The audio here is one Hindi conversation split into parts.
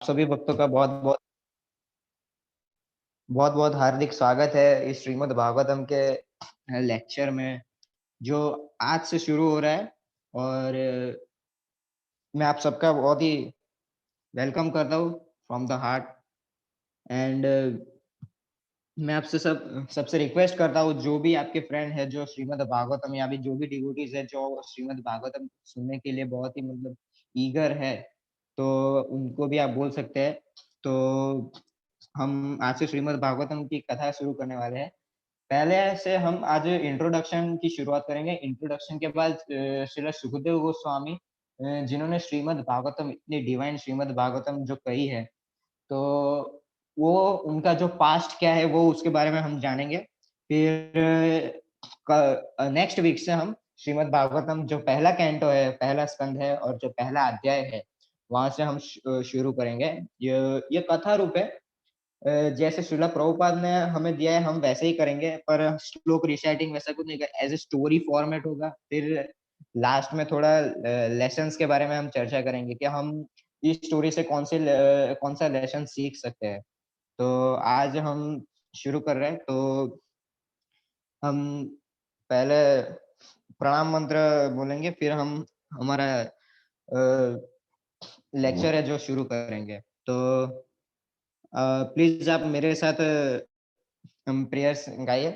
सभी भक्तों का बहुत-बहुत हार्दिक स्वागत है इस श्रीमद् भागवतम के लेक्चर में, जो आज से शुरू हो रहा है और मैं आप सबका बहुत ही वेलकम करता हूँ फ्रॉम द हार्ट एंड मैं आपसे सबसे रिक्वेस्ट करता हूँ, जो भी आपके फ्रेंड है, जो श्रीमद् भागवतम या भी जो भी डिवोटीज़ है, जो श्रीमद् भागवतम सुनने के लिए बहुत ही मतलब ईगर है, तो उनको भी आप बोल सकते हैं। तो हम आज से श्रीमद् भागवतम की कथा शुरू करने वाले हैं। पहले से हम आज इंट्रोडक्शन की शुरुआत करेंगे। इंट्रोडक्शन के बाद श्रील सुखदेव गोस्वामी जिन्होंने श्रीमद् भागवतम इतनी डिवाइन श्रीमद् भागवतम जो कही है, तो वो उनका जो पास्ट क्या है वो उसके बारे में हम जानेंगे। फिर नेक्स्ट वीक से हम श्रीमद् भागवतम जो पहला कैंटो है, पहला स्कंध है और जो पहला अध्याय है, वहाँ से हम शुरू करेंगे। ये कथा रूप है। जैसे श्रील प्रभुपाद ने हमें दिया है हम वैसे ही करेंगे, पर श्लोक रिसाइटिंग वैसा कुछ नहीं एज़ अ स्टोरी फॉर्मेट होगा। फिर लास्ट में थोड़ा लेसन्स के बारे में हम चर्चा करेंगे कि हम इस स्टोरी से कौन-सा लेसन सीख सकते हैं। तो आज हम शुरू कर रहे हैं, तो हम पहले प्रणाम मंत्र बोलेंगे, फिर हम हमारा लेक्चर है जो शुरू करेंगे। तो प्लीज़ आप मेरे साथ प्रेयर्स गाइए।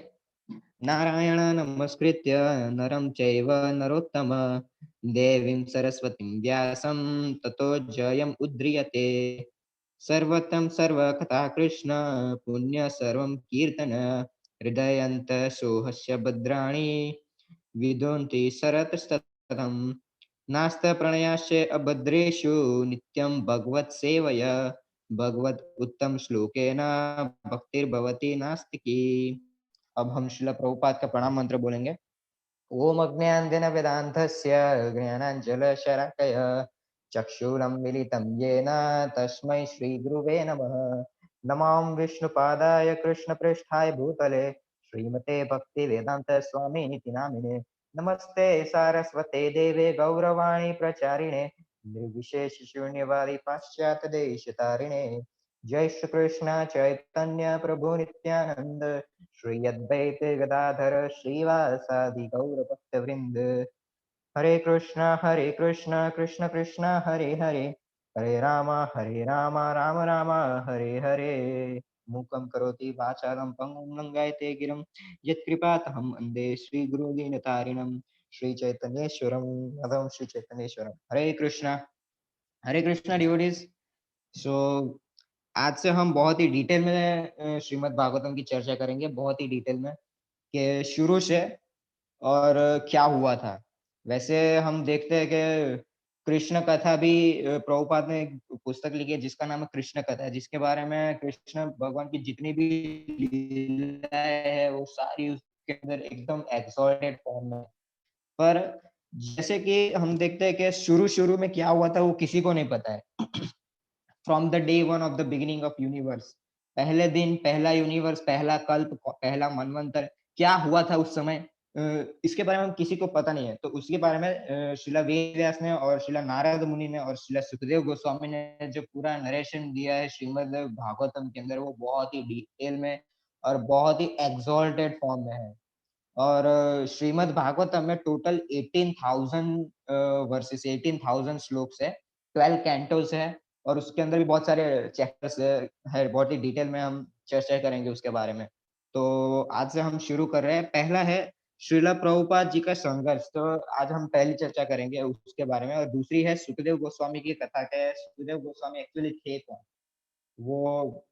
नारायण नमस्कृत्य नरं चैव नरोत्तम देवीं सरस्वतीं व्यासं ततो जयम् उद्रियते। सर्वतं सर्वकथा कृष्ण पुण्य सर्वं कीर्तन हृदयन्तसोहस्य भद्राणि विदोन्ति सरतस्ततं नास्तप्रणयाश्च अभद्रेषु नित्यं भगवत्सेवया भगवत् उत्तम श्लोकेन भक्तिर्भवति नास्तिकी। अब हम श्रील प्रभुपाद का प्रणाम मंत्र बोलेंगे। ओम अज्ञानञ्जनवेदान्तस्य ज्ञानाञ्जनशलाकय चक्षुरुन्मीलितं येन तस्मै श्रीगुरुवे नमः। नमां विष्णुपादाय कृष्णप्रेष्ठाय भूतले श्रीमते भक्तिवेदान्तस्वामिनिति नामिने। नमस्ते सारस्वते देवे गौरवाणी प्रचारिणे निर्विशेषशून्यवादी पाश्चात्यदेशतारिणे। जय श्री कृष्ण चैतन्य प्रभु नित्यानंद श्री अद्वैत गदाधर श्रीवासादि गौर भक्तवृंद। हरे कृष्ण कृष्ण कृष्ण हरे हरे हरे राम राम राम हरे हरे। मूकं करोति वाचालं पंगुं लंघयते गिरिं यत्कृपातहं वन्दे श्रीगुरुदीनतारिणं श्रीचैतन्येश्वरं मदं श्रीचैतन्येश्वरं। हरे कृष्णा डिवोटीज। सो आज से हम बहुत ही डिटेल में श्रीमद् भागवतम की चर्चा करेंगे, बहुत ही डिटेल में कि शुरू से और क्या हुआ था। वैसे हम देखते हैं कि कृष्ण कथा भी प्रभुपाद ने एक पुस्तक लिखी है जिसका नाम है कृष्ण कथा, जिसके बारे में कृष्ण भगवान की जितनी भी लीलाएँ हैं वो सारी उसके अंदर एकदम एक्सॉल्टेड फॉर्म में। पर जैसे कि हम देखते हैं कि शुरू-शुरू में क्या हुआ था वो किसी को नहीं पता है। From the day one of the beginning of universe, पहले दिन, पहला यूनिवर्स, पहला कल्प, पहला मनवंतर, क्या हुआ था उस समय, इसके बारे में हम किसी को पता नहीं है। तो उसके बारे में श्रीला वेद व्यास ने और श्रीला नारद मुनि ने और श्रीला सुखदेव गोस्वामी ने जो पूरा नरेशन दिया है श्रीमद् भागवतम के अंदर, वो बहुत ही डिटेल में और बहुत ही एक्सॉल्टेड फॉर्म में है। और श्रीमद् भागवतम में टोटल 18,000 वर्सेस 18,000 श्लोक्स है, 12 कैंटोस है और उसके अंदर भी बहुत सारे चैप्टर्स है, बहुत ही डिटेल में हम चर्चा करेंगे उसके बारे में। तो आज से हम शुरू कर रहे हैं। पहला है श्रील प्रभुपाद जी का संघर्ष, तो आज हम पहली चर्चा करेंगे उसके बारे में और दूसरी है सुखदेव गोस्वामी की कथा क्या सुखदेव गोस्वामी एक्चुअली थे कौन? वो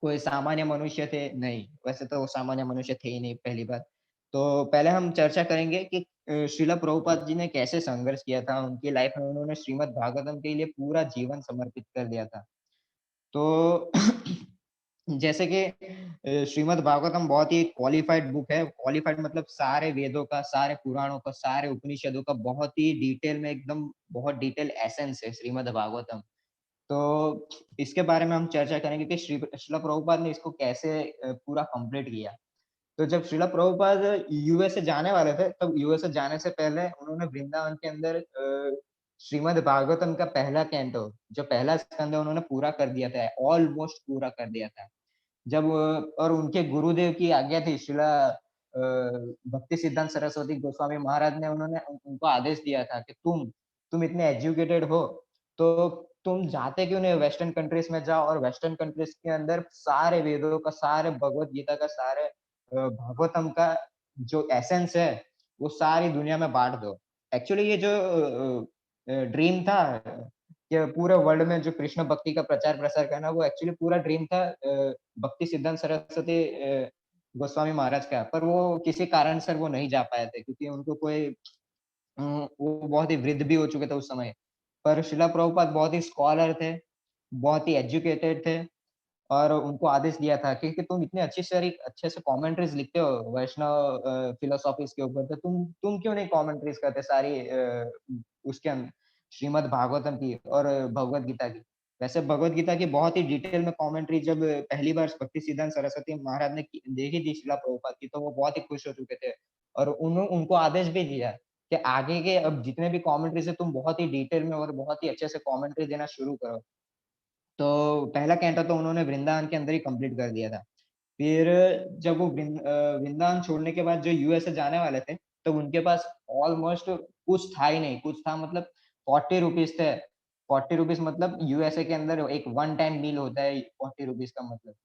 कोई सामान्य मनुष्य थे? नहीं, वैसे तो वो सामान्य मनुष्य थे ही नहीं पहली बात। तो पहले हम चर्चा करेंगे कि श्रील प्रभुपाद जी ने कैसे संघर्ष किया था, उनकी लाइफ में उन्होंने श्रीमद् भागवतम के लिए पूरा जीवन समर्पित कर दिया था। तो जैसे कि श्रीमद् भागवतम बहुत ही क्वालिफाइड बुक है, क्वालिफाइड मतलब सारे वेदों का, सारे पुराणों का, सारे उपनिषदों का बहुत ही डिटेल में एकदम बहुत डिटेल एसेंस है श्रीमद् भागवतम। तो इसके बारे में हम चर्चा करेंगे कि श्रील प्रभुपाद ने इसको कैसे पूरा कंप्लीट किया। तो जब श्रील प्रभुपाद यूएसए जाने वाले थे, तब यूएसए जाने से पहले उन्होंने वृंदावन के अंदर श्रीमद् भागवतम का पहला कैंटो, जो पहला स्कंद है उन्होंने पूरा कर दिया था, ऑलमोस्ट पूरा कर दिया था। जब और उनके गुरुदेव की आज्ञा थी, शिला भक्ति सिद्धांत सरस्वती गोस्वामी महाराज ने उन्होंने उनको आदेश दिया था कि तुम इतने एजुकेटेड हो, तो तुम जाते क्यों नहीं वेस्टर्न कंट्रीज में जाओ और वेस्टर्न कंट्रीज के अंदर सारे वेदों का, सारे भगवत गीता का, सारे भागवतम का जो एसेंस है, वो सारी दुनिया में बाँट दो। एक्चुअली ये जो ड्रीम था कि पूरे वर्ल्ड में जो कृष्ण भक्ति का प्रचार-प्रसार करना, वो एक्चुअली पूरा ड्रीम था भक्ति सिद्धांत सरस्वती गोस्वामी महाराज का। पर वो किसी कारण से वो नहीं जा पाए थे क्योंकि उनको कोई वो बहुत ही वृद्ध भी हो चुके थे उस समय। पर शिला प्रभुपाद बहुत ही स्कॉलर थे, बहुत ही एजुकेटेड थे और उनको आदेश दिया था कि तुम इतने अच्छे से कमेंटरीज़ लिखते हो वैष्णव फिलॉसफीज़ के ऊपर, तो तुम क्यों नहीं कमेंटरीज़ करते सारी उसके श्रीमद् भागवतम की और भगवद गीता की। वैसे भगवद गीता की बहुत ही डिटेल में कमेंटरी जब पहली बार भक्ति सिद्धांत सरस्वती महाराज ने देखी थी शिला प्रभुपाद की, तो वो बहुत ही खुश हो चुके थे और उनको आदेश भी दिया कि आगे के अब जितने भी कमेंटरीज़ है तुम बहुत ही डिटेल में और बहुत ही अच्छे से कमेंटरी देना शुरू करो। तो पहला कैंटो तो उन्होंने वृंदावन के अंदर ही कंप्लीट कर दिया था। फिर जब वो वृंदावन छोड़ने के बाद जो यूएसए जाने वाले थे, तब उनके पास ऑलमोस्ट कुछ था ही नहीं, कुछ था मतलब ₹40 थे। ₹40 मतलब यूएसए के अंदर एक वन टाइम मील होता है ₹40 का मतलब।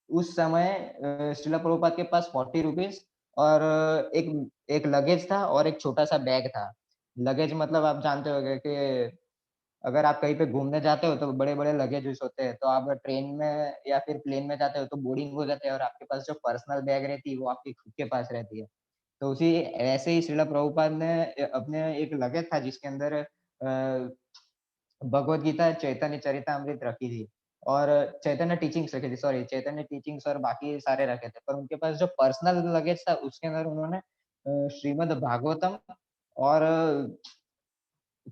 उस समय श्रील प्रभुपाद के पास ₹40 और एक एक लगेज था और एक छोटा-सा बैग था। लगेज मतलब आप जानते होंगे कि अगर आप कहीं पे घूमने जाते हो तो बड़े-बड़े लगेजेस होते हैं, तो आप ट्रेन में या फिर प्लेन में जाते हो तो बोर्डिंग हो जाते हैं और आपके पास जो पर्सनल बैग रहती है वो आपके खुद के पास रहती है। तो उसी ऐसे ही श्रील प्रभुपाद ने अपने एक लगेज था जिसके अंदर भगवद गीता, चैतन्य चरितामृत रखी थी और चैतन्य टीचिंग्स रखी थी, सॉरी चैतन्य टीचिंग्स और बाकी सारे रखे थे। पर उनके पास जो पर्सनल लगेज था उसके अंदर उन्होंने श्रीमद् भागवतम और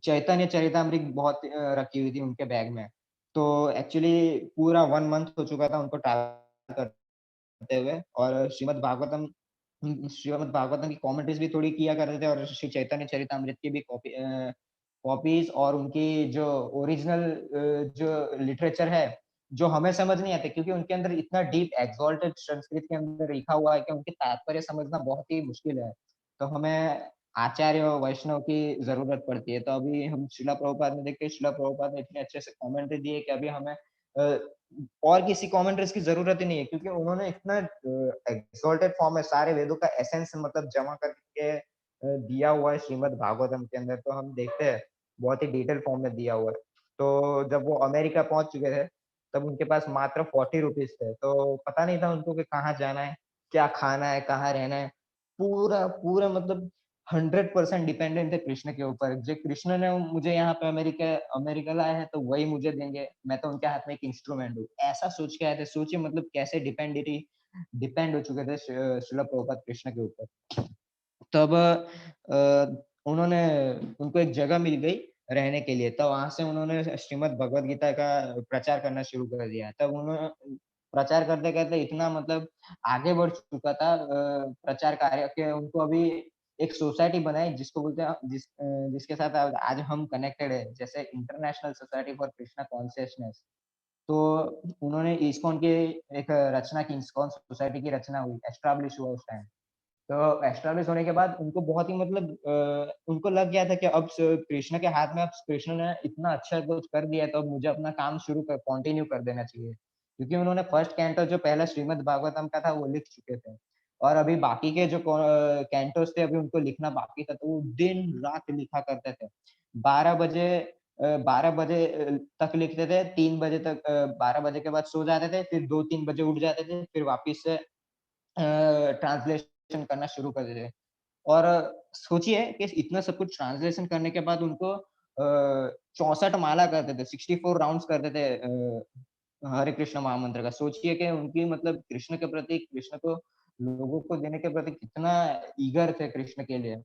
चैतन्य चरितामृत बहुत रखी हुई थी उनके बैग में। तो एक्चुअली पूरा 1 मंथ हो चुका था उनको ट्रैवल करते हुए और श्रीमद् भागवतम की कमेंटरीज़ भी थोड़ी किया करते थे और श्री चैतन्य चरितामृत की भी कॉपीज़ और उनकी जो ओरिजिनल जो लिटरेचर है, जो हमें समझ नहीं आते क्योंकि उनके अंदर इतना डीप एक्सॉल्टेड संस्कृत के अंदर लिखा हुआ है कि उनके तात्पर्य समझना बहुत ही मुश्किल है। तो हमें आचार्य और वैष्णव की ज़रूरत पड़ती है। तो अभी हम शिला प्रभुपाद में देखते हैं, शिला प्रभुपाद ने इतने अच्छे से कमेंट्री दी है कि अभी हमें और किसी कमेंटरीज़ की ज़रूरत ही नहीं है क्योंकि उन्होंने इतना एक्सॉल्टेड फॉर्म में सारे वेदों का एसेंस मतलब जमा करके दिया हुआ है श्रीमद् भागवतम के अंदर, तो हम देखते हैं बहुत ही डिटेल फॉर्म में दिया हुआ है। तो जब वो अमेरिका पहुँच चुके थे, तब उनके पास मात्र ₹40 थे, तो पता नहीं था उनको कि कहाँ जाना है, क्या खाना है, कहाँ रहना है। पूरा पूरा मतलब 100% डिपेंडेंट है कृष्ण के ऊपर। जो कृष्ण ने मुझे यहाँ पे अमेरिका अमेरिका लाए हैं, तो वही मुझे देंगे। मैं तो उनके हाथ में एक इंस्ट्रूमेंट हूँ। ऐसा सोच के आए थे। सोचिए मतलब कैसे डिपेंड हो चुके थे श्रील प्रभुपाद कृष्ण के ऊपर। तब उन्होंने उनको एक जगह मिल गई रहने के लिए, तो वहाँ से उन्होंने श्रीमद् भगवद गीता का प्रचार करना शुरू कर दिया। तब प्रचार करते-करते इतना मतलब आगे बढ़ चुका था प्रचार कार्य कि उनको अभी एक सोसाइटी बनाई जिसको बोलते हैं जिसके साथ आज हम कनेक्टेड है, जैसे international society for Krishna consciousness. तो उन्होंने इस्कॉन की एक रचना की, इस्कॉन सोसाइटी की रचना हुई, एस्टेब्लिश हुआ उस टाइम। तो एस्टेब्लिश होने के बाद उनको बहुत ही मतलब उनको लग गया था कि अब कृष्ण के हाथ में अब कृष्ण ने इतना अच्छा कुछ कर दिया है, तो अब मुझे अपना काम कंटिन्यू कर देना चाहिए। क्योंकि उन्होंने फर्स्ट कैंटो जो पहला श्रीमद् भागवतम का था वो लिख चुके थे और अभी बाकी के जो कैंटोस थे अभी उनको लिखना बाकी था, तो वो दिन-रात लिखा करते थे। 12 बजे 12 बजे तक लिखते थे, 3 बजे तक 12 बजे के बाद सो जाते थे, फिर 2-3 बजे उठ जाते थे, फिर वापिस से ट्रांसलेशन करना शुरू कर देते। और सोचिए कि इतना सब कुछ ट्रांसलेशन करने के बाद उनको 64 माला करते थे, 64 राउंड्स करते थे हरे कृष्ण महामंत्र का। सोचिए कि उनकी मतलब कृष्ण के प्रति, कृष्ण को लोगों को देने के प्रति कितना ईगर थे कृष्ण के लिए।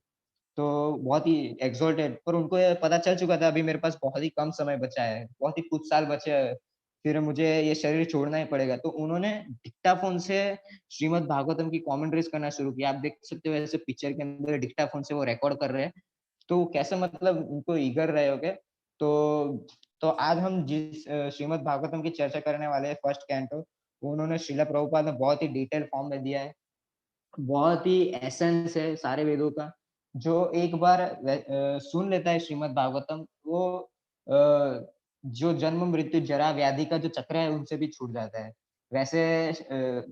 तो बहुत ही एक्सॉल्टेड, पर उनको ये पता चल चुका था अभी मेरे पास बहुत ही कम समय बचा है, बहुत ही कुछ साल बचे हैं, फिर मुझे ये शरीर छोड़ना ही पड़ेगा। तो उन्होंने डिक्टाफ़ोन से श्रीमद् भागवतम की कमेंटरीज़ करना शुरू किया। आप देख सकते हो ऐसे पिक्चर के अंदर डिक्टाफ़ोन से वो रिकॉर्ड कर रहे हैं तो कैसे मतलब उनको ईगर रहे होगे। तो तो आज हम जिस श्रीमद् भागवतम की चर्चा करने वाले हैं फर्स्ट कैंटो, उन्होंने श्रील प्रभुपाद ने बहुत ही डिटेल फॉर्म में दिया है। बहुत ही एसेंस है सारे वेदों का। जो एक बार सुन लेता है श्रीमद् भागवतम, वो जो जन्म मृत्यु जरा व्याधि का जो चक्र है उनसे भी छूट जाता है। वैसे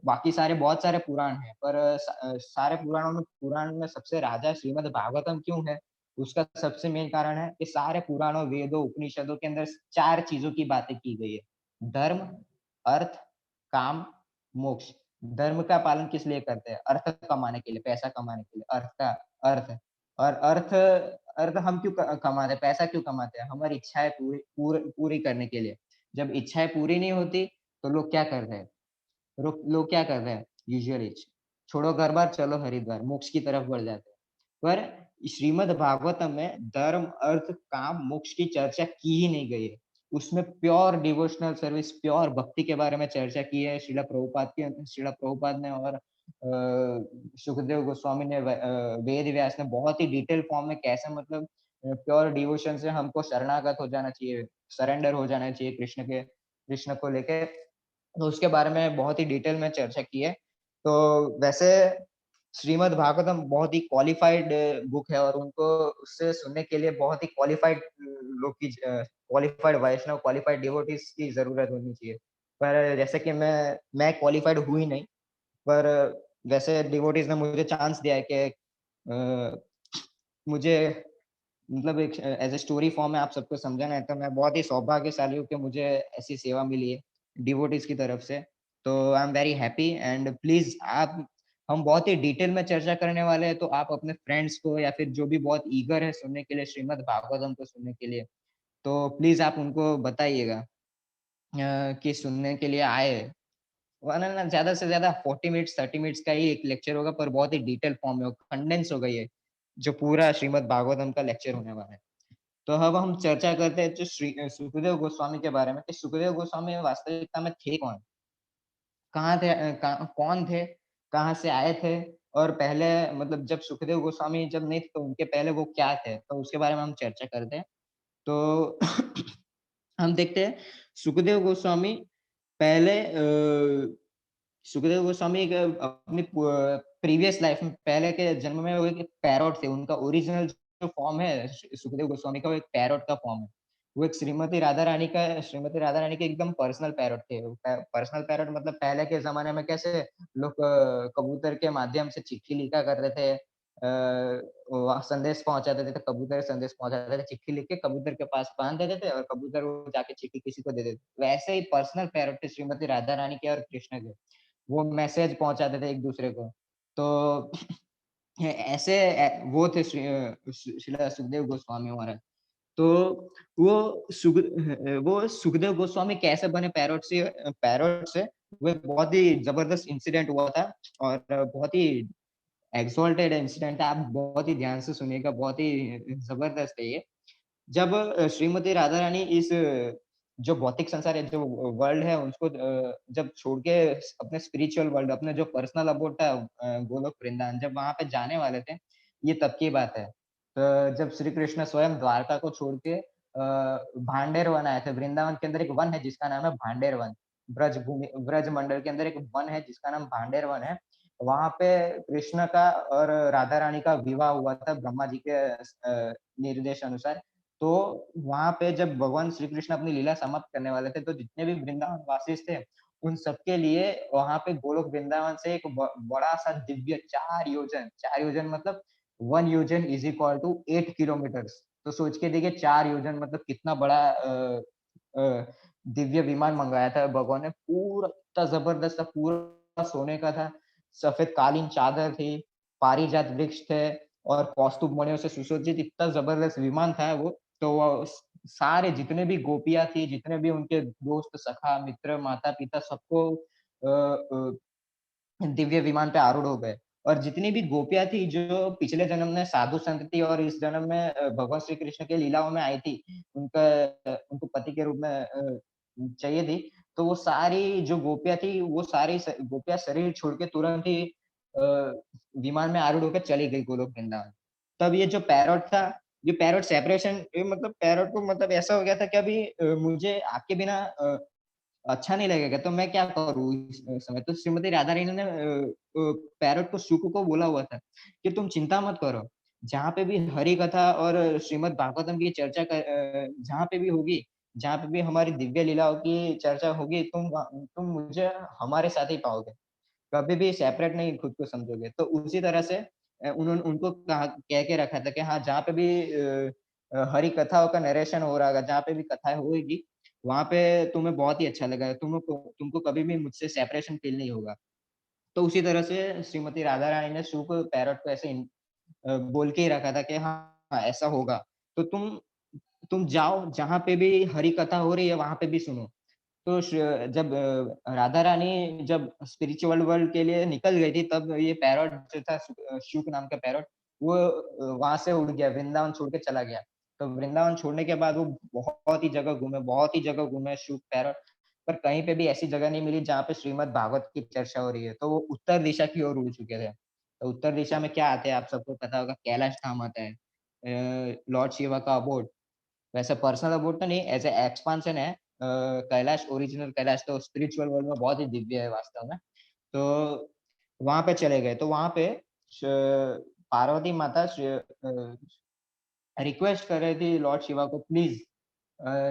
बाकी सारे बहुत सारे पुराण हैं, पर सारे पुराण में सबसे राजा श्रीमद् भागवतम क्यों है? उसका सबसे मेन कारण है कि सारे पुराणों, वेदों, उपनिषदों के अंदर 4 चीज़ों की बातें की गई है। धर्म, अर्थ, काम, मोक्ष। धर्म का पालन किस लिए करते हैं? अर्थ कमाने के लिए, पैसा कमाने के लिए, अर्थ। और अर्थ हम क्यों कमाते हैं? पैसा क्यों कमाते हैं? हमारी इच्छाएँ पूरी करने के लिए। जब इच्छाएँ पूरी नहीं होती, तो लोग क्या कर रहे हैं? लोग क्या कर रहे हैं यूजुअली? छोड़ो घर-बार चलो हरिद्वार, मोक्ष की तरफ बढ़ जाते हैं। पर श्रीमद् भागवतम में धर्म, अर्थ, काम, मोक्ष की चर्चा की ही नहीं गई है। उसमें प्योर डिवोशनल सर्विस, प्योर भक्ति के बारे में चर्चा की है श्रील प्रभुपाद ने, और सुखदेव गोस्वामी ने, वेद व्यास ने बहुत ही डिटेल फॉर्म में कैसे मतलब प्योर डिवोशन से हमको शरणागत हो जाना चाहिए, सरेंडर हो जाना चाहिए कृष्ण को लेके। तो उसके बारे में बहुत ही डिटेल में चर्चा की है। तो वैसे श्रीमद् भागवतम बहुत ही क्वालिफाइड बुक है, और उनको उससे सुनने के लिए बहुत ही क्वालिफाइड लोग की क्वालिफाइड वैष्णव, क्वालिफाइड डिवोटीज़ की ज़रूरत होनी चाहिए। पर जैसे कि मैं क्वालिफाइड हूँ ही नहीं, पर वैसे डिवोटीज़ ने मुझे चांस दिया है कि मुझे मतलब एक एज़ अ स्टोरी फॉर्म में आप सबको समझाना है, तो मैं बहुत ही सौभाग्यशाली हूँ कि मुझे ऐसी सेवा मिली है डिवोटीज़ की तरफ से। तो I am very happy, and please आप हम बहुत ही डिटेल में चर्चा करने वाले हैं, तो आप अपने फ्रेंड्स को या फिर जो भी बहुत ईगर है सुनने के लिए, श्रीमद् भागवतम को सुनने के लिए, तो प्लीज़ आप उनको बताइएगा कि सुनने के लिए आए। वरना ना ज़्यादा से ज़्यादा 40 मिनट्स, 30 मिनट्स का ही एक लेक्चर होगा, पर बहुत ही डिटेल फॉर्म में होगा, कंडेंस होगा ये, जो पूरा श्रीमद् भागवतम का लेक्चर होने वाला है। तो अब हम चर्चा करते हैं जो सुखदेव गोस्वामी के बारे में, कि सुखदेव गोस्वामी वास्तविकता में थे कौन? कहाँ थे, कौन थे? कहाँ से आए थे? और पहले मतलब जब सुखदेव गोस्वामी जब नहीं थे, तो उनके पहले वो क्या थे? तो उसके बारे में हम चर्चा करते हैं। तो हम देखते हैं सुखदेव गोस्वामी पहले सुखदेव गोस्वामी एक अपनी प्रीवियस लाइफ में, पहले के जन्म में वो एक पैरॉट थे। उनका ओरिजिनल जो फॉर्म है सुखदेव गोस्वामी का, वो एक पैरॉट का फॉर्म है। वो एक श्रीमती राधा रानी के एकदम पर्सनल पैरॉट थे। वो पर्सनल पैरॉट मतलब पहले के ज़माने में कैसे लोग कबूतर के माध्यम से चिट्ठी लिखा करते थे। वहाँ संदेश पहुँचाते थे, तो कबूतर संदेश पहुँचाते थे, चिट्ठी लिख के कबूतर के पास बाँध देते थे, और कबूतर वो जाके चिट्ठी किसी को दे देते। वैसे ही पर्सनल पैरॉट थे श्रीमती राधा रानी के और कृष्ण के। वो मैसेज पहुँचाते थे एक-दूसरे को। तो ऐसे वो थे श्रीला सुखदेव गोस्वामी महाराज। तो वो सुखदेव गोस्वामी कैसे बने पैरॉट से, वो एक बहुत ही ज़बरदस्त इंसिडेंट हुआ था, और बहुत ही एक्सॉल्टेड इंसिडेंट है। आप बहुत ही ध्यान से सुनिएगा, बहुत ही ज़बरदस्त है ये। जब श्रीमती राधा रानी इस जो भौतिक संसार है, जो वर्ल्ड है, उसको जब छोड़ के अपने स्पिरिचुअल वर्ल्ड, अपने जो पर्सनल अबाउट था गोलोक वृंदावन, जब वहाँ पे जाने वाले थे, ये तब की बात है। तो जब श्री कृष्ण स्वयं द्वारका को छोड़ के भांडेर वन आए थे। वृंदावन के अंदर एक वन है जिसका नाम है भांडेर वन। ब्रज मंडल के अंदर एक वन है जिसका नाम भांडेर वन है। वहाँ पे कृष्ण का और राधा रानी का विवाह हुआ था ब्रह्मा जी के निर्देश अनुसार। तो वहाँ पे जब भगवान श्री कृष्ण अपनी लीला समाप्त करने वाले थे, तो जितने भी वृंदावन वासी थे, उन सबके लिए वहाँ पे गोलोक वृंदावन से एक बड़ा-सा दिव्य 4 योजन मतलब 1 योजन इज़ इक्वल टू 8 किलोमीटर्स। तो सोच के देखिए 4 योजन मतलब कितना बड़ा अ, दिव्य विमान मँगाया था भगवान ने। पूरा इतना ज़बरदस्त था, पूरा सोने का था, सफ़ेद कालीन चादर थी, पारिजात वृक्ष थे, और कौस्तुभ मणियों से सुसज्जित इतना ज़बरदस्त विमान था वो। तो सारे जितने भी गोपियाँ थी, जितने भी उनके दोस्त, सखा, मित्र, माता-पिता, सबको दिव्य विमान पे आरूढ़ हो गए। और जितनी भी गोपियाँ थी जो पिछले जन्म में साधु संत थी, और इस जन्म में भगवान श्री कृष्ण की लीलाओं में आई थी, उनको पति के रूप में चाहिए थी, तो वो सारी जो गोपियाँ थी, वो सारी गोपियाँ शरीर छोड़ के तुरंत ही अ, विमान में आरूढ़ होकर चली गई गोलोक वृंदावन। तब ये जो पैरॉट था, ये पैरॉट सेपरेशन ये मतलब पैरॉट को मतलब ऐसा हो गया था कि अभी मुझे आपके बिना अच्छा नहीं लगेगा, तो मैं क्या करूँ इस समय? तो श्रीमती राधा रानी ने पैरॉट को शुक को बोला हुआ था कि तुम चिंता मत करो, जहाँ पे भी हरि कथा और श्रीमद् भागवतम की चर्चा जहाँ पे भी होगी, जहाँ पे भी हमारी दिव्य लीलाओं की चर्चा होगी, तुम मुझे हमारे साथ ही पाओगे। कभी भी सेपरेट नहीं खुद को समझोगे। तो उसी तरह से उन्होंने उनको कहा कह के रखा था कि हाँ, जहाँ पे भी हरि कथाओं का नरेशन हो रहा होगा, जहाँ पे भी कथाएँ होएगी, वहाँ पे तुम्हें बहुत ही अच्छा लगेगा। तुमको कभी भी मुझसे सेपरेशन फ़ील नहीं होगा। तो उसी तरह से श्रीमती राधा रानी ने शुक पैरॉट को ऐसे बोल के ही रखा था कि हाँ, हाँ, ऐसा होगा। तो तुम जाओ, जहाँ पे भी हरि कथा हो रही है, वहाँ पे भी सुनो। तो जब राधा रानी जब स्पिरिचुअल वर्ल्ड के लिए निकल गई थी, तब ये पैरॉट जो था शुक नाम का पैरॉट, वो वहाँ से उड़ गया, वृंदावन छोड़ के चला गया। तो वृंदावन छोड़ने के बाद वो बहुत ही जगह घूमे शुक पैरॉट, पर कहीं पे भी ऐसी जगह नहीं मिली जहाँ पे श्रीमद् भागवत की चर्चा हो रही है। तो वो उत्तर दिशा की ओर उड़ चुके थे। तो उत्तर दिशा में क्या आते हैं, आप सबको पता होगा, कैलाश धाम आता है। लॉर्ड शिवा का अबोर्ड। वैसे पर्सनल अबाउट तो नहीं, ऐज़ अ एक्सपांशन है। कैलाश ओरिजिनल कैलाश तो स्पिरिचुअल वर्ल्ड में बहुत ही दिव्य है वास्तव में। तो वहाँ पे चले गए, तो वहाँ पे श पार्वती माता रिक्वेस्ट कर रही थी लॉर्ड शिवा को, प्लीज़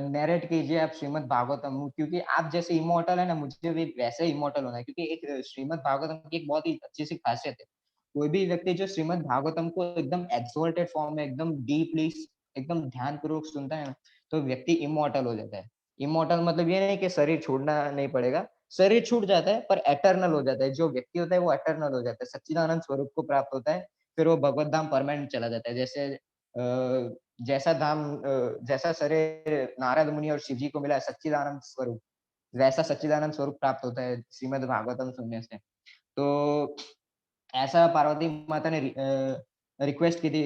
नैरेट कीजिए आप श्रीमद् भागवतम, क्योंकि आप जैसे इमॉर्टल है ना, मुझे भी वैसे इमॉर्टल होना है, क्योंकि एक श्रीमद् भागवतम की एक बहुत ही अच्छी-सी खासियत है। कोई भी व्यक्ति जो श्रीमद् भागवतम को एकदम एक्सॉल्टेड फॉर्म में एकदम डीपली एकदम ध्यानपूर्वक सुनता है ना, तो व्यक्ति इमॉर्टल हो जाता है। इमॉर्टल मतलब ये नहीं कि शरीर छोड़ना नहीं पड़ेगा, शरीर छूट जाता है पर एटर्नल हो जाता है। जो व्यक्ति होता है वो एटर्नल हो जाता है, सच्चिदानंद स्वरूप को प्राप्त होता है, फिर वो भगवत धाम परमानेंट चला जाता है। जैसे जैसा शरीर नारद मुनि और शिव जी को मिला है सच्चिदानंद स्वरूप, वैसा सच्चिदानंद स्वरूप प्राप्त होता है श्रीमद् भागवतम सुनने से। तो ऐसा पार्वती माता ने रिक्वेस्ट की थी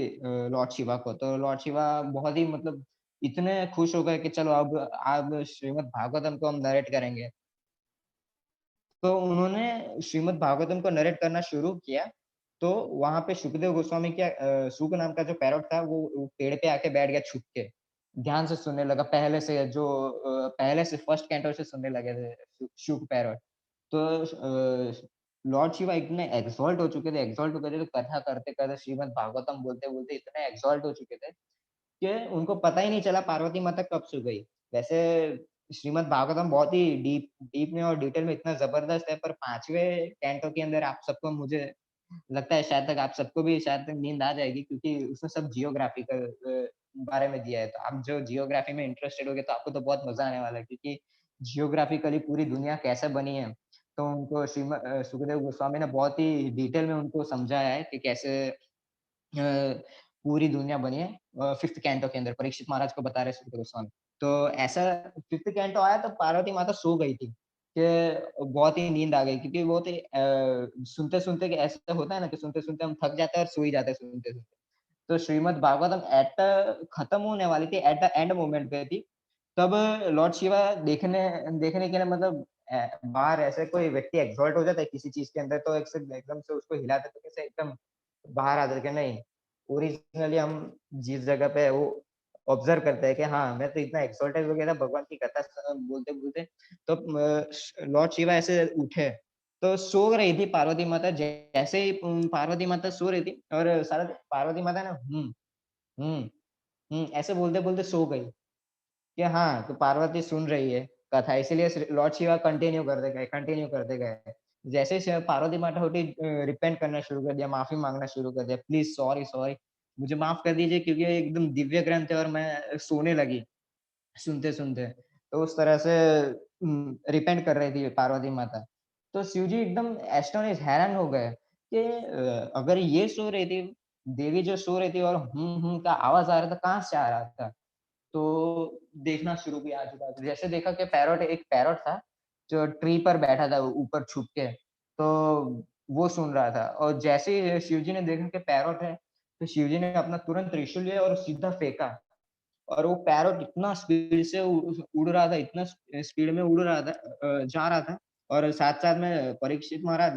लॉर्ड शिवा को, तो लॉर्ड शिवा बहुत ही मतलब इतने खुश हो गए कि चलो अब श्रीमद् भागवतम को हम नरेट करेंगे। तो उन्होंने श्रीमद् भागवतम को नरेट करना शुरू किया, तो वहाँ पे सुखदेव गोस्वामी क्या शुक नाम का जो पैरॉट था वो पेड़ पे आके बैठ गया छुप के। ध्यान से सुनने लगा पहले से फर्स्ट कैंटो से सुनने लगे थे शुक पैरॉट। तो लॉर्ड शिवा इतने एक्सॉल्ट हो गए थे तो कथा करते-करते श्रीमद् भागवतम बोलते-बोलते इतने एक्सॉल्ट हो चुके थे कि उनको पता ही नहीं चला पार्वती माता कब सो गई। वैसे श्रीमद् भागवतम बहुत ही डीप डीप में और डिटेल में इतना ज़बरदस्त है, पर 5वें कैंटो के अंदर आप सबको मुझे लगता है शायद तक आप सबको भी शायद तक नींद आ जाएगी, क्योंकि उसमें सब जियोग्राफी का बारे में दिया है। तो आप जो जियोग्राफी में इंटरेस्टेड होगे तो आपको तो बहुत मज़ा आने वाला है, क्योंकि जियोग्राफिकली पूरी दुनिया कैसे बनी है, तो उनको सुखदेव गोस्वामी ने बहुत ही डिटेल में उनको समझाया है कि कैसे पूरी दुनिया बनी है 5th कैंटो के अंदर परीक्षित महाराज को बता रहे सुखदेव गोस्वामी। तो ऐसा 5th कैंटो आया तो पार्वती माता सो गई थी, कि बहुत ही नींद आ गई, क्योंकि बहुत ही सुनते-सुनते कि ऐसा होता है ना कि सुनते-सुनते हम थक जाते हैं और सो ही जाते हैं सुनते-सुनते। तो श्रीमद् भागवतम खत्म होने वाली थी, एट द एंड मोमेंट पे थी। तब लॉर्ड शिवा देखने देखने के लिए मतलब बाहर ऐसे कोई व्यक्ति एक्सॉल्ट हो जाता है किसी चीज़ के अंदर, तो एक से एकदम से उसको हिला देते कैसे एकदम बाहर आ जाके नहीं, ओरिजिनली हम जिस जगह पे है वो ऑब्ज़र्व करते हैं कि हाँ, मैं तो इतना एक्सॉल्टेड हो गया था भगवान की कथा बोलते-बोलते, तो लॉर्ड शिवा ऐसे उठे, तो सो रही थी पार्वती माता, जैसे ही पार्वती माता सो रही थी और सारा पार्वती माता ना हुँ, ऐसे बोलते-बोलते सो गई कि हाँ, तो पार्वती सुन रही है कथा, इसीलिए लॉर्ड शिवा कंटिन्यू करते गए। जैसे ही पार्वती माता उठी रिपेंट करना शुरू कर दिया, माफ़ी माँगना शुरू कर दिया, प्लीज़ सॉरी सॉरी, मुझे माफ़ कर दीजिए क्योंकि ये एकदम दिव्य ग्रंथ है और मैं सोने लगी सुनते-सुनते। तो उस तरह से रिपेंट कर रही थी पार्वती माता। तो शिव जी एकदम एस्टोनिश हैरान हो गए कि अगर ये सो रही थी, देवी जो सो रही थी और का आवाज़ आ रहा था, कहाँ से आ रहा था? तो देखना शुरू किया आजू-बाजू। जैसे देखा कि एक पैरॉट था, जो ट्री पर बैठा था ऊपर छुप के, तो वो सुन रहा था और जैसे ही शिव जी ने देखा कि पैरॉट है, तो शिव जी ने अपना तुरंत त्रिशूल लिया और सीधा फेंका। और वो पैरॉट इतना स्पीड से उड़ रहा था, इतना स्पीड में उड़ रहा था जा रहा था और साथ-साथ में परीक्षित महाराज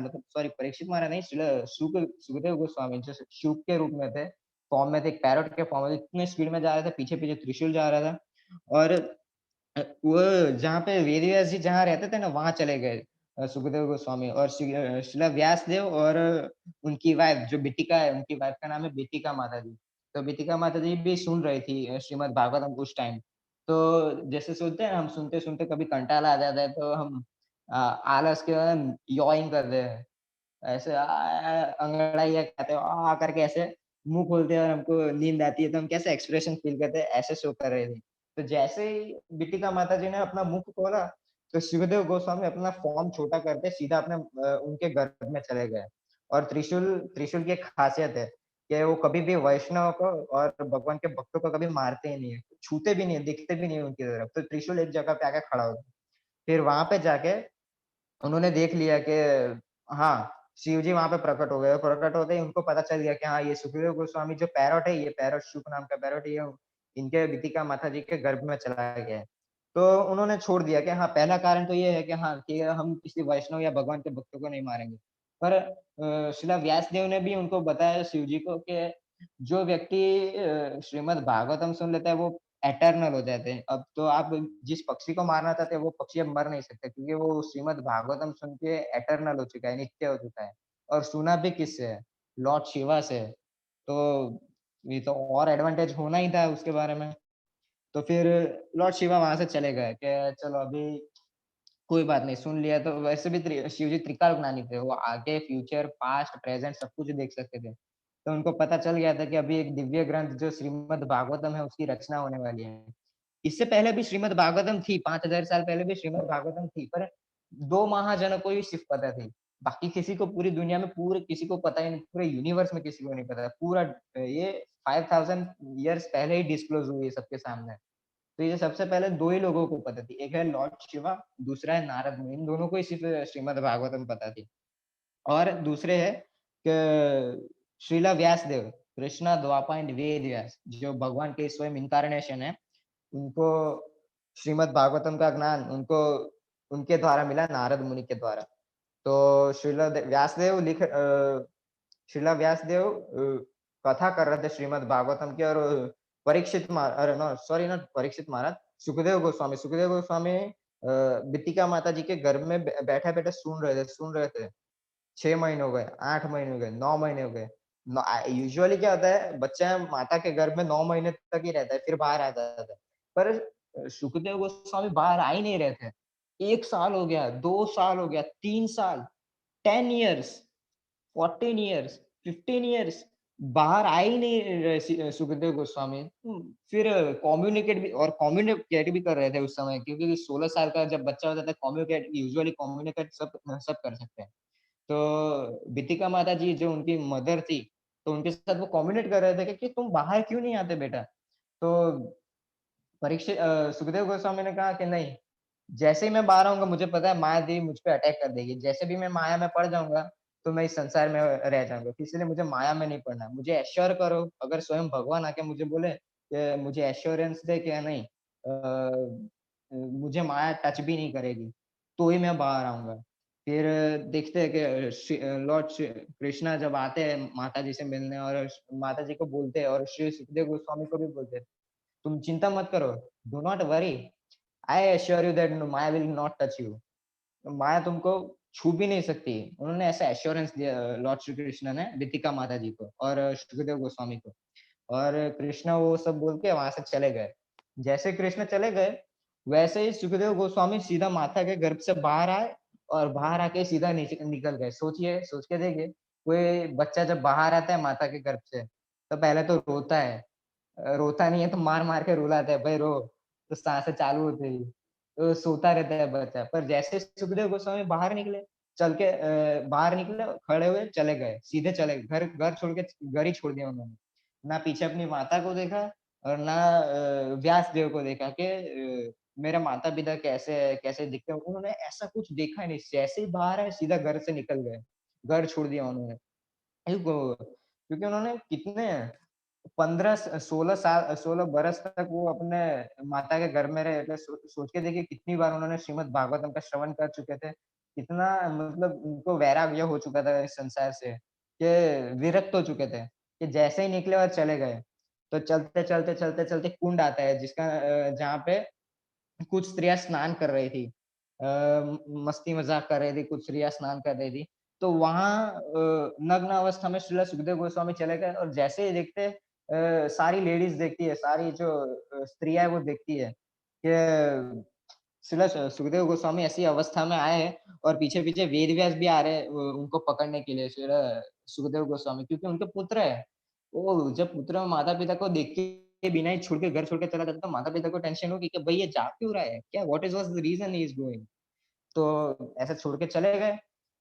नहीं, सुखदेव गोस्वामी जो शुक के रूप में थे, फॉर्म में थे, एक पैरॉट के फॉर्म में इतने स्पीड में जा रहे थे, पीछे-पीछे त्रिशूल जा रहा था और वो जहाँ पे वेद व्यास जी जहाँ रहते थे ना, वहाँ चले गए सुखदेव गोस्वामी और शिला व्यासदेव और उनकी वाइफ़ जो बिटिका है, उनकी वाइफ़ का नाम है बिटिका माता जी। तो बिटिका माता जी भी सुन रही थी श्रीमद् भागवतम उस टाइम। तो जैसे सोचते हैं ना, हम सुनते-सुनते कभी कंटाला आ जाता है, तो हम आलस के यॉइंग करते हैं। ऐसे अंगड़ाइयाँ खाते हो करके ऐसे मुँह खोलते हैं और हमको नींद आती है, तो हम कैसे एक्सप्रेशन फ़ील करते हैं, ऐसे शो कर रहे थे। तो जैसे ही बिटिका माता जी ने अपना मुँह खोला, तो सुखदेव गोस्वामी अपना फ़ॉर्म छोटा करके सीधा अपने उनके गर्भ में चले गए। और त्रिशूल त्रिशूल की एक ख़ासियत है कि वो कभी भी वैष्णव को और भगवान के भक्तों को कभी मारते ही नहीं है, छूते भी नहीं है, दिखते भी नहीं है उनकी तरफ। तो त्रिशूल एक जगह पे आके खड़ा हो गया। फिर वहाँ पे जाके उन्होंने देख लिया कि हाँ, शिव जी वहाँ पे प्रकट हो गए और प्रकट होते ही उनको पता चल गया कि हाँ, ये सुखदेव गोस्वामी जो पैरॉट है, ये पैरॉट शुक नाम का पैरॉट ये इनके बिटिका माता जी के गर्भ में चला गया है। तो उन्होंने छोड़ दिया कि हाँ, पहला कारण तो ये है कि हाँ, कि हम किसी वैष्णव या भगवान के भक्तों को नहीं मारेंगे। पर शिला व्यासदेव ने भी उनको बताया शिव जी को कि जो व्यक्ति श्रीमद् भागवतम सुन लेता है वो एटर्नल हो जाते हैं। अब तो आप जिस पक्षी को मारना चाहते हैं, वो पक्षी अब मर नहीं सकते क्योंकि वो श्रीमद् भागवतम सुन के एटर्नल हो चुका है, नित्य हो चुका है। और सुना भी किससे है? लॉर्ड शिवा से है। तो ये तो और एडवांटेज होना ही था उसके बारे में। तो फिर लॉर्ड शिवा वहाँ से चले गए कि चलो अभी कोई बात नहीं, सुन लिया तो वैसे भी शिव जी त्रिकालज्ञानी थे, वो आगे, फ्यूचर, पास्ट, प्रेज़ेंट सब कुछ देख सकते थे। तो उनको पता चल गया था कि अभी एक दिव्य ग्रंथ जो श्रीमद् भागवतम है, उसकी रचना होने वाली है। इससे पहले भी श्रीमद् भागवतम थी, 5000 साल पहले भी श्रीमद् भागवतम थी, पर 2 महाजनों को ही सिर्फ़ पता थी। बाकी किसी को पूरी दुनिया में पूरे किसी को पता ही नहीं, पूरे यूनिवर्स में किसी को नहीं पता। पूरा ये 5000 ईयर्स पहले ही डिस्क्लोज़ हुई है सबके सामने। तो ये सबसे पहले 2 ही लोगों को पता थी। एक है लॉर्ड शिवा, दूसरा है नारद मुनि। इन दोनों को ही सिर्फ़ श्रीमद् भागवतम पता थी। और दूसरे है क श्रीला व्यासदेव, कृष्णा द्वापर एंड वेद व्यास, जो भगवान के स्वयं इन्कार्नेशन है, उनको श्रीमद् भागवतम का ज्ञान उनको उनके द्वारा मिला, नारद मुनि के द्वारा। तो श्रीला व्यासदेव कथा कर रहे थे श्रीमद् भागवतम की और परीक्षित मा अरे नो सॉरी नॉट परीक्षित महाराज, सुखदेव गोस्वामी बिटिका माता जी के गर्भ में बैठे-बैठे सुन रहे थे। 6 महीने हो गए, 8 महीने हो गए, 9 महीने हो गए। यूजुअली क्या होता है, बच्चा माता के गर्भ में 9 महीने तक ही रहता है, फिर बाहर आ जाता है। पर सुखदेव गोस्वामी बाहर आ ही नहीं रहे थे। 1 साल हो गया, 2 साल हो गया, 3 साल, 10 इयर्स, 14 इयर्स, 15 इयर्स बाहर आ ही नहीं रहे सुखदेव गोस्वामी। फिर कम्युनिकेट भी कर रहे थे उस समय क्योंकि 16 साल का जब बच्चा होता है, कम्युनिकेट सब सब कर सकते हैं। तो बितिका माता जी जो उनकी मदर थी, तो उनके साथ वो कम्युनिकेट कर रहे थे कि तुम बाहर क्यों नहीं आते बेटा? तो सुखदेव गोस्वामी ने कहा कि नहीं, जैसे ही मैं बाहर आऊँगा मुझे पता है माया देवी मुझ पे अटैक कर देगी। जैसे भी मैं माया में पड़ जाऊँगा, तो मैं इस संसार में रह जाऊँगा। इसलिए मुझे माया में नहीं पड़ना। मुझे एश्योर करो अगर स्वयं भगवान आके मुझे बोले कि मुझे एश्योरेंस दे कि नहीं मुझे माया टच भी नहीं करेगी, तो ही मैं बाहर आऊँगा। फिर देखते हैं कि लॉर्ड श्री कृष्णा जब आते हैं माता जी से मिलने और माता जी को बोलते हैं और श्री सुखदेव गोस्वामी को भी बोलते हैं, तुम चिंता मत करो, do not worry, I assure you that Maya will not touch you. Maya तुमको छू भी नहीं सकती। उन्होंने ऐसा एश्योरेंस दिया लॉर्ड श्री कृष्ण ने रितिका माता जी को और सुखदेव गोस्वामी को। और कृष्ण वो सब बोल के वहाँ से चले गए। जैसे कृष्ण चले गए, वैसे ही सुखदेव गोस्वामी सीधा माता के गर्भ से बाहर आए और बाहर आके सीधा नीचे निकल गए। सोचिए, सोच के देखिए, कोई बच्चा जब बाहर आता है माता के गर्भ से, तो पहले तो रोता है। रोता नहीं है तो मार-मार के रुलाता है, "भई रो।" तो साँसें चालू होती है। तो सोता रहता है बच्चा। पर जैसे सुखदेव गोस्वामी बाहर निकले, बाहर निकले, खड़े हुए, चले गए, सीधे चले घर घर छोड़ के घर ही छोड़ दिया उन्होंने। ना पीछे अपनी माता को देखा और ना व्यासदेव को देखा कि मेरे माता-पिता कैसे दिखते हैं। उन्होंने ऐसा कुछ देखा ही नहीं। जैसे ही बाहर आए सीधा घर से निकल गए। घर छोड़ दिया उन्होंने। क्योंकि उन्होंने कितने 15 स 16 साल 16 बरस तक वो अपने माता के घर में रहे थे। सोच के देखिए कितनी बार उन्होंने श्रीमद् भागवतम का श्रवण कर चुके थे। कितना मतलब उनको वैराग्य हो चुका था इस संसार से, कि विरक्त हो चुके थे। कि जैसे ही निकले और चले गए। तो चलते-चलते कुंड आता है जिसका जहाँ पे कुछ स्त्रियाँ स्नान कर रही थी। मस्ती-मज़ाक कर रही थी, कुछ स्त्रियाँ स्नान कर रही थी। तो वहाँ नग्न अवस्था में श्रील सुखदेव गोस्वामी चले गए और जैसे ही देखते सारी लेडीज़ देखती है, सारी जो स्त्रियाँ हैं वो देखती है कि श्रील सुखदेव गोस्वामी ऐसी अवस्था में आए हैं और पीछे-पीछे वेद व्यास भी आ रहे हैं उनको पकड़ने के लिए श्रील सुखदेव गोस्वामी क्योंकि उनके पुत्र हैं। वो जब पुत्र माता-पिता को देख के बिना ही छोड़ के घर छोड़ के चला जाता है, तो माता-पिता को टेंशन होगी कि भई ये जा क्यों रहा है? क्या what is was the reason he is going? तो ऐसे छोड़ के चले गए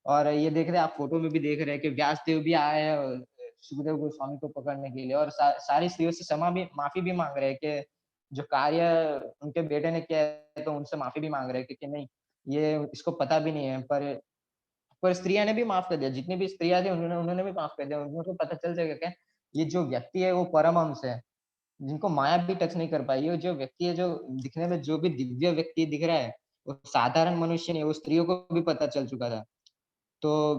और ये देख रहे हैं आप फ़ोटो में भी देख रहे हैं कि व्यासदेव भी आए हैं सुखदेव गोस्वामी को पकड़ने के लिए और सारी स्त्रियों से माफ़ी भी माँग रहे हैं कि जो कार्य उनके बेटे ने किया है, तो उनसे माफ़ी भी माँग रहे हैं कि नहीं, ये इसको पता भी नहीं है। पर स्त्रियाँ ने भी माफ़ कर दिया, जितनी भी स्त्रियाँ थी उन्होंने उन्होंने भी माफ़ कर दिया। उनको पता चल जाएगा क्या, ये जो व्यक्ति है वो परमहंस है। जिनको माया भी टच नहीं कर पाई। ये जो व्यक्ति है, जो दिखने में जो भी दिव्य व्यक्ति दिख रहा है, वो साधारण मनुष्य नहीं है, वो स्त्रियों को भी पता चल चुका था। तो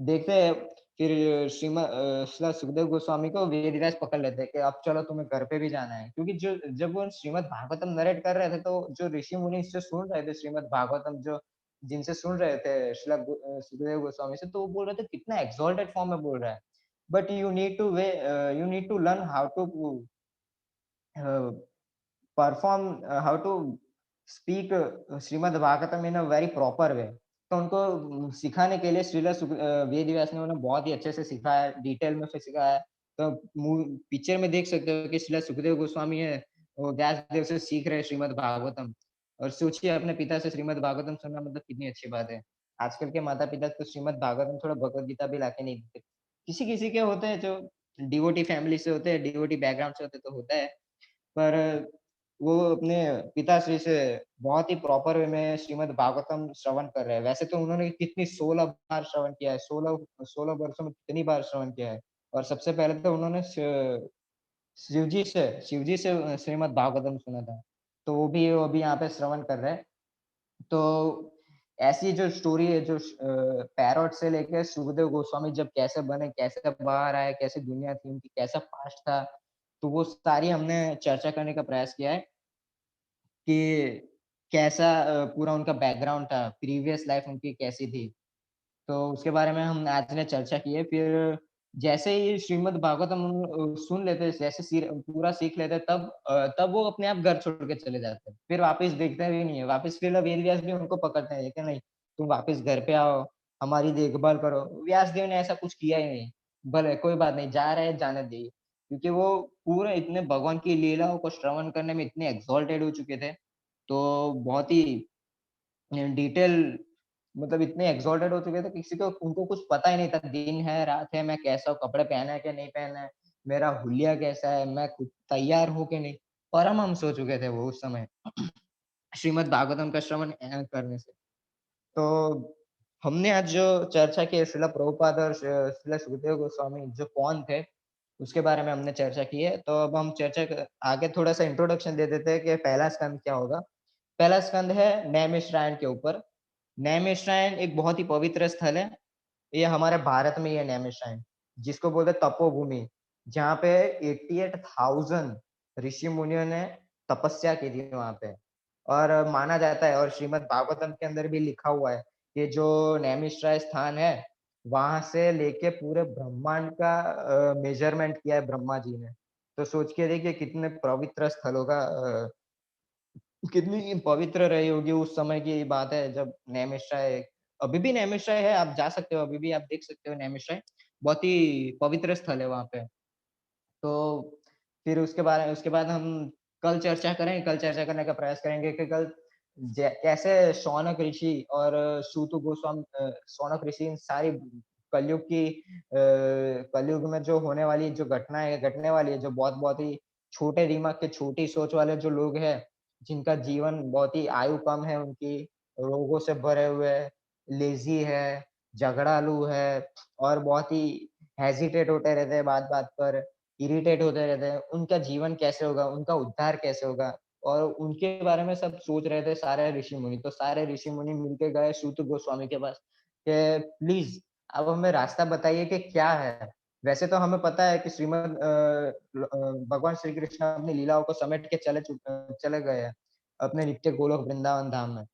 देखते हैं फिर श्रील सुखदेव गोस्वामी को वेदव्यास पकड़ लेते हैं कि अब चलो तुम्हें घर पे भी जाना है। क्योंकि जो जब वो श्रीमद् भागवतम नरेट कर रहे थे, तो जो ऋषि-मुनि जो सुन रहे थे श्रीमद् भागवतम जो जिनसे सुन रहे थे सुखदेव गोस्वामी से, तो वो बोल रहे थे कितना एक्साल्टेड फॉर्म में बोल रहा है। But you need to learn how to uh, perform how to speak Shrimad Bhagavatam in a very proper way. तो उनको सिखाने के लिए वेद व्यास ने उन्हें बहुत ही अच्छे से सिखाया, डिटेल में फिर सिखाया। तो पिक्चर में देख सकते हो कि श्रील सुखदेव गोस्वामी है, वो व्यास देव से सीख रहे हैं श्रीमद् भागवतम। और सोचिए अपने पिता से श्रीमद् भागवतम सुनना मतलब कितनी अच्छी बात है। आजकल के माता-पिता तो श्रीमद् भागवतम थोड़ा भगवद गीता भी लाके नहीं देते। किसी-किसी के होते हैं जो डिवोटी फैमिली से होते हैं, डिवोटी बैकग्राउंड से होते हैं तो होता है। पर वो अपने पिताश्री से बहुत ही प्रॉपर वे में श्रीमद् भागवतम श्रवण कर रहे हैं। वैसे तो उन्होंने कितनी 16 बार श्रवण किया है, 16 वर्षों में कितनी बार श्रवण किया है। और सबसे पहले तो उन्होंने शिव जी से श्रीमद् भागवतम सुना था। तो वो भी यहाँ पे श्रवण कर रहे हैं। तो ऐसी जो स्टोरी है जो पैरॉट से लेके सुखदेव गोस्वामी जब कैसे बने, कैसे बाहर आए, कैसी दुनिया थी उनकी, कैसा पास्ट था, तो वो सारी हमने चर्चा करने का प्रयास किया है कि कैसा पूरा उनका बैकग्राउंड था, प्रीवियस लाइफ उनकी कैसी थी। तो उसके बारे में हम आज ने चर्चा की है। फिर जैसे ही श्रीमद् भागवतम सुन लेते, जैसे पूरा सीख लेते तब वो अपने आप घर छोड़ के चले जाते हैं। फिर वापस देखते भी नहीं है। वापस फिर वेद व्यास भी उनको पकड़ते हैं कि नहीं, तुम वापस घर पे आओ, हमारी देखभाल करो। व्यासदेव ने ऐसा कुछ किया ही नहीं। भले कोई बात नहीं, जा रहे हैं जाने दीजिए। क्योंकि वो पूरे इतने भगवान की लीलाओं को श्रवण करने में इतने एक्साल्टेड हो चुके थे, तो बहुत ही डिटेल मतलब इतने एक्साल्टेड हो चुके थे, किसी को उनको कुछ पता ही नहीं था, दिन है, रात है, मैं कैसा हूँ, कपड़े पहना है कि नहीं पहना है, मेरा हुलिया कैसा है, मैं खुद तैयार हूँ कि नहीं। परमहंस हो चुके थे वो उस समय श्रीमद् भागवतम का श्रवण करने से। तो हमने आज जो चर्चा की है श्रील प्रभुपाद और श्रील सुखदेव गोस्वामी जो कौन थे, उसके बारे में हमने चर्चा की है। तो अब हम चर्चा क आगे थोड़ा-सा इंट्रोडक्शन दे देते हैं कि पहला स्कंद क्या होगा। पहला स्कंद है नैमिषारण्य के ऊपर। नैमिषारण्य एक बहुत ही पवित्र स्थल है। ये हमारे भारत में ही है नैमिषारण्य, जिसको बोलते हैं तपोभूमि, जहाँ पे 88,000 ऋषि मुनियों ने तपस्या की थी वहाँ पे। और माना जाता है और श्रीमद् भागवतम के अंदर भी लिखा हुआ है कि जो नैमिषारण्य स्थान है, वहाँ से लेके पूरे ब्रह्मांड का मेजरमेंट किया है ब्रह्मा जी ने। तो सोच के देखिए कितने पवित्र स्थल होगा कितनी पवित्र रही होगी उस समय की बात है जब नैमिषारण्य अभी भी नैमिषारण्य है, आप जा सकते हो, अभी भी आप देख सकते हो नैमिषारण्य, बहुत ही पवित्र स्थल है वहाँ पे। तो फिर उसके बाद हम कल चर्चा करने का प्रयास करेंगे कि कल कैसे शौनक ऋषि इन सारी कलयुग में जो होने वाली जो घटनाएँ घटने वाली है, जो बहुत-बहुत ही छोटे दिमाग के, छोटी सोच वाले जो लोग हैं, जिनका जीवन बहुत ही आयु कम है उनकी, रोगों से भरे हुए हैं, लेज़ी है, झगड़ालू है और बहुत ही हेजिटेट होते रहते हैं बात-बात पर, इरिटेट होते रहते हैं, उनका जीवन कैसे होगा, उनका उद्धार कैसे होगा? और उनके बारे में सब सोच रहे थे सारे ऋषि-मुनि। तो सारे ऋषि-मुनि मिलके गए सूत गोस्वामी के पास कि प्लीज़ आप हमें रास्ता बताइए कि क्या है? वैसे तो हमें पता है कि भगवान श्री कृष्ण अपनी लीलाओं को समेट के चले गए हैं, अपने नित्य गोलोक वृंदावन धाम में।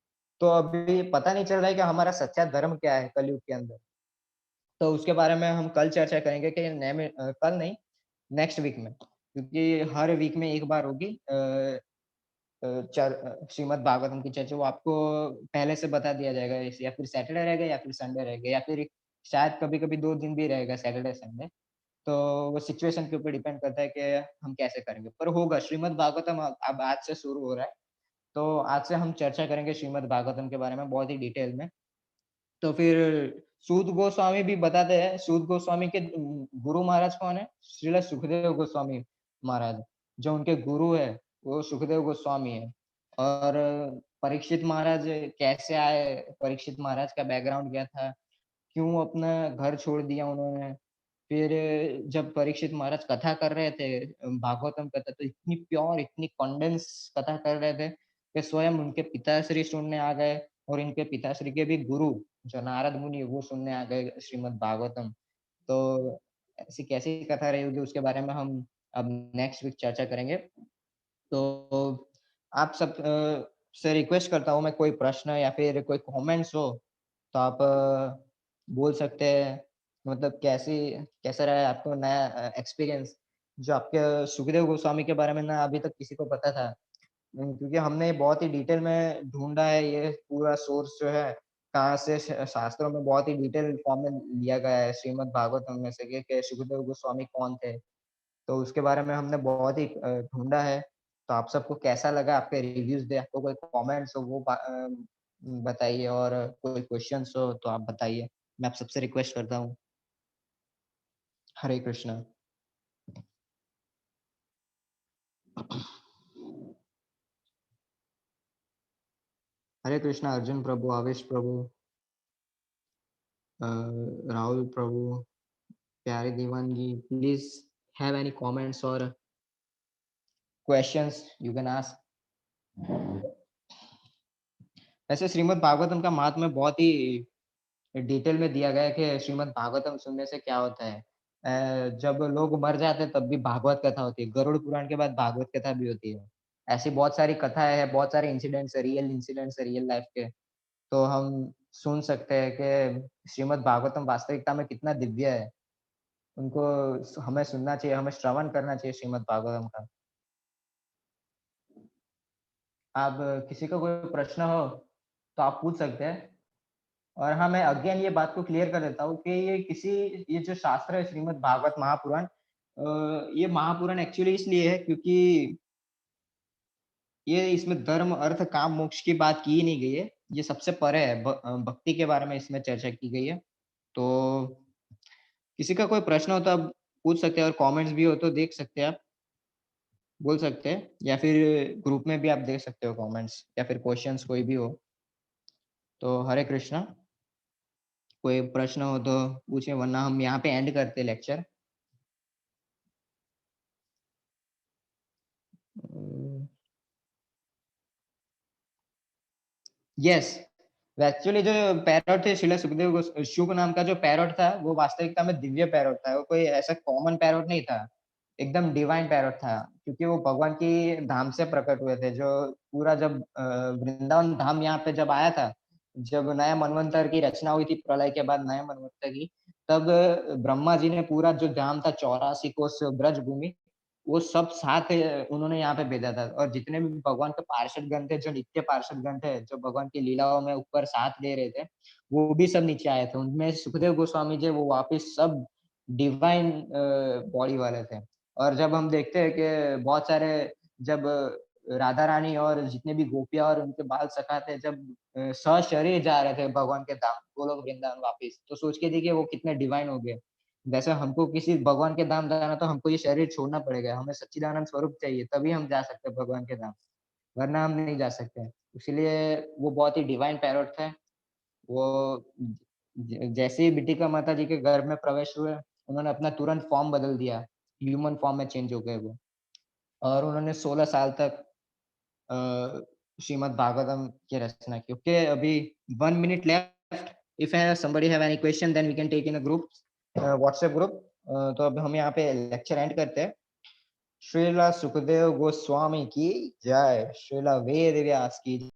तो अभी पता नहीं चल रहा है कि हमारा सच्चा धर्म क्या है कलयुग के अंदर। तो उसके बारे में हम कल चर्चा करेंगे कि कल नहीं, नेक्स्ट वीक में। क्योंकि हर वीक में एक बार होगी श्रीमद् भागवतम की चर्चा, वो आपको पहले से बता दिया जाएगा, या फिर सैटरडे रहेगा या फिर संडे रहेगा, या फिर शायद कभी-कभी 2 दिन भी रहेगा, सैटरडे, संडे। तो वो सिचुएशन के ऊपर डिपेंड करता है कि हम कैसे करेंगे। पर होगा श्रीमद् भागवतम अब आज से शुरू हो रहा है। तो आज से हम चर्चा करेंगे श्रीमद् भागवतम के बारे में बहुत ही डिटेल में। तो फिर सूत गोस्वामी भी बताते हैं, सूत गोस्वामी के गुरु महाराज कौन है? श्रील सुखदेव गोस्वामी महाराज, जो उनके गुरु है, वो सुखदेव गोस्वामी है। और परीक्षित महाराज कैसे आए? परीक्षित महाराज का बैकग्राउंड क्या था? क्यों अपना घर छोड़ दिया उन्होंने? फिर जब परीक्षित महाराज कथा कर रहे थे, भागवतम कथा, तो इतनी प्योर, इतनी कंडेंस कथा कर रहे थे कि स्वयं उनके पिताश्री सुनने आ गए, और इनके पिताश्री के भी गुरु जो नारद मुनि, वो सुनने आ गए श्रीमद् भागवतम। तो ऐसी कैसी कथा रही होगी उसके बारे में हम अब नेक्स्ट वीक चर्चा करेंगे। तो आप सब से रिक्वेस्ट करता हूँ मैं, कोई प्रश्न या फिर कोई कमेंट्स हो तो आप बोल सकते हैं। मतलब कैसा रहा है आपको नया एक्सपीरियंस, जो आपके सुखदेव गोस्वामी के बारे में ना अभी तक किसी को पता था। क्योंकि हमने बहुत ही डिटेल में ढूँढा है, ये पूरा सोर्स जो है, कहाँ से शास्त्रों में बहुत ही डिटेल फॉर्म में लिया गया है श्रीमद् भागवतम में से कि सुखदेव गोस्वामी कौन थे। तो उसके बारे में हमने बहुत ही ढूँढा है। तो आप सबको कैसा लगा? आपके रिव्यूज़ दें, आपको कोई कमेंट्स हो वो बताइए, और कोई क्वेश्चन्स हो तो आप बताइए। मैं आप सबसे रिक्वेस्ट करता हूँ। हरे कृष्णा। हरे कृष्णा अर्जुन प्रभु, आवेश प्रभु, राहुल प्रभु, प्यारे दीवानगी, प्लीज़ हैव एनी कमेंट्स और क्वेश्चन्स यू कैन आस्क। वैसे श्रीमद् भागवतम का महात्म्य बहुत ही डिटेल में दिया गया है कि श्रीमद् भागवतम सुनने से क्या होता है। जब लोग मर जाते हैं तब भी भागवत कथा होती है। गरुड़ पुराण के बाद भागवत कथा भी होती है। ऐसी बहुत सारी कथाएँ हैं, बहुत सारे इंसिडेंट्स है रियल लाइफ के। तो हम सुन सकते हैं कि श्रीमद् भागवतम वास्तविकता में कितना दिव्य है। उनको हमें सुनना चाहिए, हमें श्रवण करना चाहिए श्रीमद् भागवतम का। आप किसी को कोई प्रश्न हो तो आप पूछ सकते हैं। और हाँ, मैं अगेन ये बात को क्लियर कर देता हूँ कि ये जो शास्त्र है श्रीमद् भागवत महापुराण, ये महापुराण एक्चुअली इसलिए है क्योंकि ये इसमें धर्म, अर्थ, काम, मोक्ष की बात की ही नहीं गई है। ये सबसे परे है, भक्ति के बारे में इसमें चर्चा की गई है। तो किसी का कोई प्रश्न हो तो आप पूछ सकते हैं, और कमेंट्स भी हो तो देख सकते हैं आप, बोल सकते हैं, या फिर ग्रुप में भी आप देख सकते हो कमेंट्स, या फिर क्वेश्चंस कोई भी हो। तो हरे कृष्णा, कोई प्रश्न हो तो पूछिए, वरना हम यहाँ पे एंड करते हैं लेक्चर। यस, एक्चुअली जो पैरॉट थे श्रील सुखदेव शुक नाम का जो पैरॉट था, वो वास्तविकता में दिव्य पैरॉट था। वो कोई ऐसा कॉमन पैरॉट नहीं था, एकदम डिवाइन पैरॉट था। क्योंकि वो भगवान की धाम से प्रकट हुए थे। जो पूरा जब वृंदावन धाम यहाँ पे जब आया था, जब नया मनवंतर की रचना हुई थी, प्रलय के बाद नया मनवंतर की, तब ब्रह्मा जी ने पूरा जो धाम था 84 कोस ब्रज भूमि, वो सब साथ उन्होंने यहाँ पे भेजा था। और जितने भी भगवान के पार्षदगण थे, जो नित्य पार्षदगण थे, जो भगवान की लीलाओं में ऊपर साथ दे रहे थे, वो भी सब नीचे आए थे। उनमें सुखदेव गोस्वामी जी, वो वापिस सब डिवाइन बॉडी वाले थे। और जब हम देखते हैं कि बहुत सारे, जब राधा रानी और जितने भी गोपियाँ और उनके बाल सखा थे, जब सशरीर जा रहे थे भगवान के धाम, गोलोक वृंदावन वापिस, तो सोच के देखिए वो कितने डिवाइन हो गए। वैसे हमको किसी भगवान के धाम जाना, तो हमको ये शरीर छोड़ना पड़ेगा। हमें सच्चिदानंद स्वरूप चाहिए, तभी हम जा सकते हैं भगवान के धाम, वरना हम नहीं जा सकते। इसीलिए वो बहुत ही डिवाइन पैरॉट थे। वो जैसे ही बिटिका माता जी के गर्भ में प्रवेश हुए, उन्होंने अपना तुरंत फॉर्म बदल दिया, ह्यूमन फॉर्म में चेंज हो गए वो। और उन्होंने 16 साल तक अ, श्रीमद् भागवतम की रचना की। ओके, अभी 1 minute left. If somebody have any question, then we can take in a group, WhatsApp group. तो अब हम यहाँ पे लेक्चर एंड करते हैं। श्रीला सुखदेव गोस्वामी की जय, श्रीला वेद व्यास की